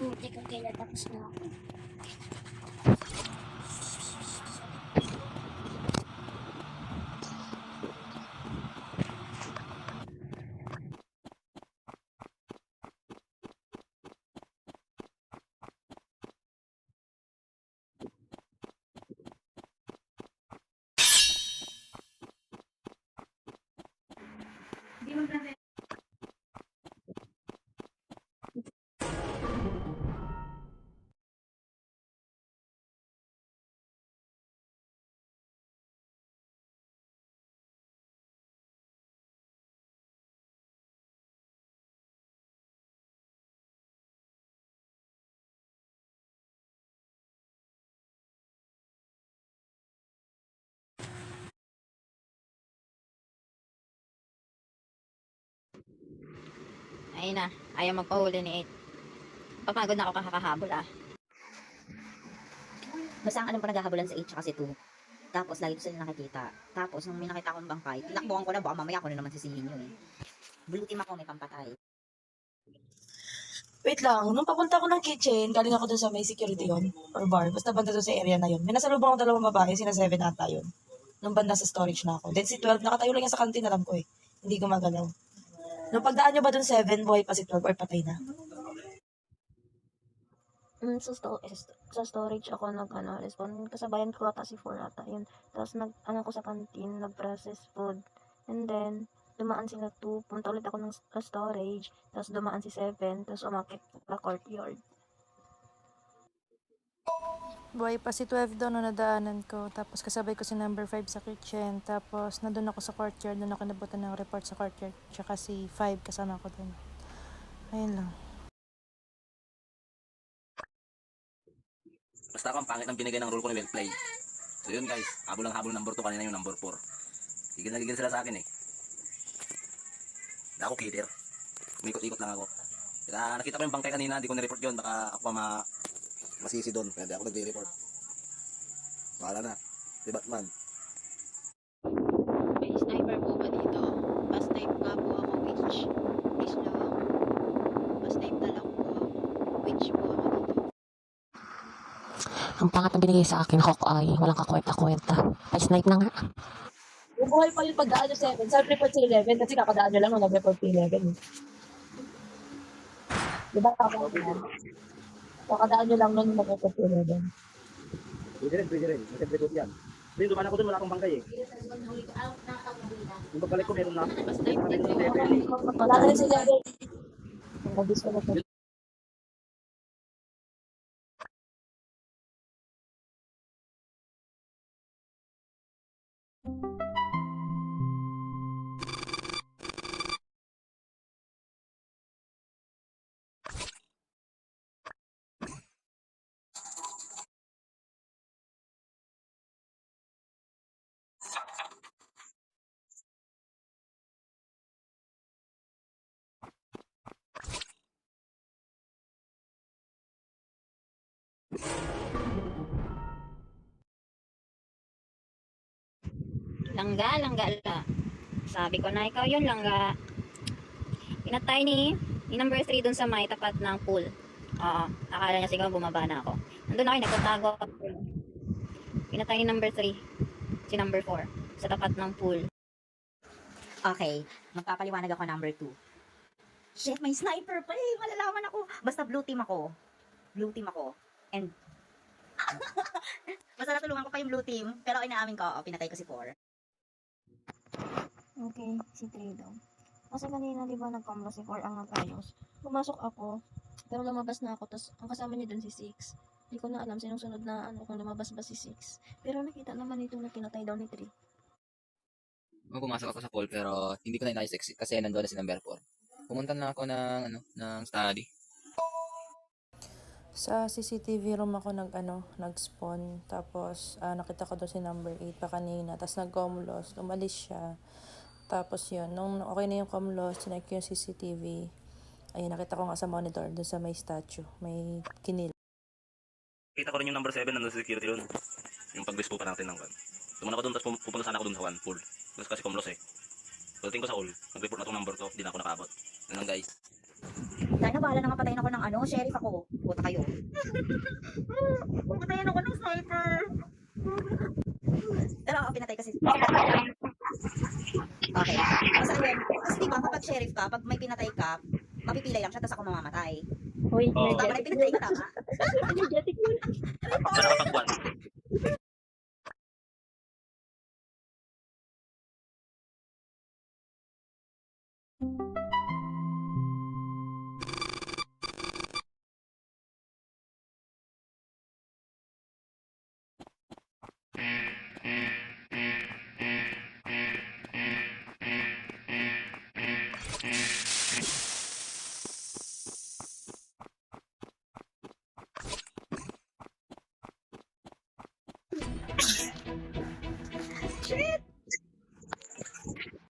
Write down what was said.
Hindi ko kaya tapos na ako. Ayun na, ayaw magpahuli ni 8. Papagod na ako kakakahabol ah. Basta ang alam ko naghahabulan sa 8 tsaka si 2. Tapos lagi ko sila nakikita. Tapos nung may nakita akong bangkay, tinakbuhan ko na baka mamaya ako na naman sisihin yun eh. Blue team ako, may pampatay. Wait lang, nung papunta ko ng kitchen, galing ako dun sa may security yun, or bar, basta banda dun sa area na yun. May nasalubong ako dalawang babae, sina 7 ata yun. Nung banda sa storage na ako. Then si 12, nakatayo lang yan sa kantin, alam ko eh. Hindi gumagalaw. Nung pagdaan nyo ba dun 7, buhay pa si 12 or patay na? Sa storage ako respond. Kasabayan ko ata si 4 ata yun. Tapos ko sa canteen, nag-process food. And then, dumaan sila 2, punta ulit ako ng storage. Tapos dumaan si 7, tapos umakit sa courtyard. Buhay pa si 12 doon na nadaanan ko. Tapos kasabay ko si number 5 sa kitchen. Tapos nandun ako sa courtyard. Doon ako nabutan ng report sa courtyard. Tsaka si 5 kasama ko doon. Ayun lang. Basta ako ang pangit ang binigay ng role ko ni Well Play. So yun guys, habol number 2, kanina yung number 4. Gigil sila sa akin eh. Hindi ako killer. Umikot-ikot lang ako. Kaya nakita ko yung bangkay kanina, hindi ko na-report yun. Baka ako pa masisi doon. Kaya di ako nag-report. Bahala na. Si Batman. May sniper po ba dito? Pa-snipe nga po ako, which is lang. Pa-snipe na lang po ako. Which po ako dito. Ang pangat na binigay sa akin, Hawkeye. Walang kakwenta-kwenta. Pa-snipe na nga. Yung buhay pa yung pagdaan nyo 7, self-report si 11, kasi kakadaan nyo lang nung nag-report si 11. Diba tama yan? Kakadaan nyo lang nung nag-report si 11. Pwede rin. Masempre yan. Then dumaan ako doon, wala akong bangkay eh. Yung pagbalik ko, meron na. Pa-snipe din po. Wala ka rin si 11. Nag-disconnect. Langga la. Sabi ko na ikaw yun, langga. Pinatay ni number 3 dun sa may tapat ng pool. Oo, akala niya siguro bumaba na ako. Nandun ako, nagtatago ako. Pinatay ni number 3, si number 4, sa tapat ng pool. Okay, magpapaliwanag ako number 2. Shit, may sniper pa eh. Malalaman ako. Basta blue team ako. Blue team ako. And basta natulungan ko pa yung blue team. Pero inaamin ko, pinatay ko si 4. Okay, si 3 daw. Kasi kanina, di ba, nagkamlo si 4 ang nagayos. Pumasok ako, pero lumabas na ako, tapos ang kasama niya dun si 6. Hindi ko na alam sinong sunod na kung lumabas ba si 6. Pero nakita naman ito na pinatay daw ni 3. Pumasok ako sa pool pero hindi ko na inayos kasi nandoon na si number 4. Pumunta na ako ng study. Sa CCTV room ako nag-spawn. Tapos nakita ko doon si number 8 pa kanina. Tapos nag-comlos. Umalis siya. Tapos yun, nung okay na yung comlos, chinek yung CCTV. Ayun, nakita ko nga sa monitor doon sa may statue. May kinil. Kita ko rin yung number 7 nandun sa security doon. Yung pag-dispo pa natin ng kan. Tumunta ako doon, tapos pupunta sana ako doon sa 1 pool. Kasi kumlos eh. Pagdating ko sa all, nag-report na itong number 2, hindi na ako nakaabot. Yun lang guys. Dahil na, bahala na nga patayin ako ng ano, sheriff ako. Puta kayo. Patayin ako ng sniper. Pero ako pinatay kasi. Okay. Basta yun. Kasi diba kapag sheriff ka, pag may pinatay ka, mapipilay lang siya, tapos ako mamamatay. Uy, Tama na yung pinatay ko, tama? energetic yun. Sana nakapagbuwan.